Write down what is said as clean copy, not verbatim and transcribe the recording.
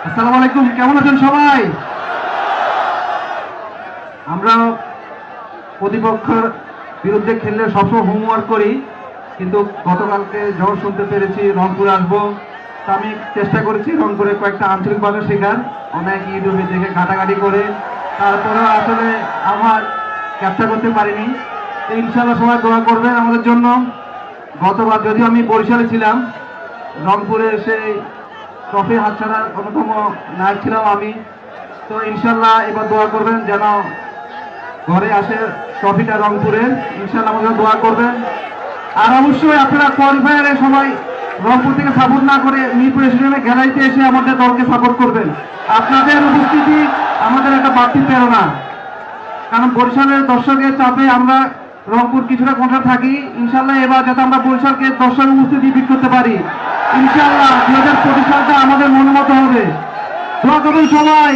আসসালামু আলাইকুম, কেমন আছেন সবাই? আমরা প্রতিপক্ষের বিরুদ্ধে খেললে সবসময় হোমওয়ার্ক করি, কিন্তু গতকালকে যখন শুনতে পেরেছি রংপুরে আসবো, তা আমি চেষ্টা করেছি রংপুরে কয়েকটা আঞ্চলিক ভাষা শেখার, অনেক ইউটিউবে দেখে ঘাটাঘাটি করে। তারপরেও আসলে আমার ক্যাপচার করতে পারিনি। তো ইনশাআল্লাহ সবাই দোয়া করবেন আমাদের জন্য। গতবার যদিও আমি বরিশালে ছিলাম, রংপুরে এসে ট্রফি হাতছাড়ার অন্যতম নায়ক ছিলাম আমি। তো ইনশাল্লাহ এবার দোয়া করবেন যেন ঘরে আসে ট্রফিটা রংপুরের। ইনশাল্লাহ আমাদের দোয়া করবেন। আর অবশ্যই আপনারা কোয়ালিফায়ারে সবাই রংপুর থেকে সাপোর্ট না করে মিরপুর স্টেডিয়ামে গ্যালারিতে এসে আমাদের দলকে সাপোর্ট করবেন। আপনাদের উপস্থিতি আমাদের একটা বাড়তি প্রেরণা, কারণ বরিশালের দর্শকের চাপে আমরা রংপুর কিছুটা কন্ট্রা থাকি। ইনশাল্লাহ এবার যাতে আমরা বরিশালকে দর্শক উপস্থিতি বিট করতে পারি। ইনশাল্লাহ 2025 সালটা আমাদের মনের মতো হবে। দোয়া করবেন সবাই।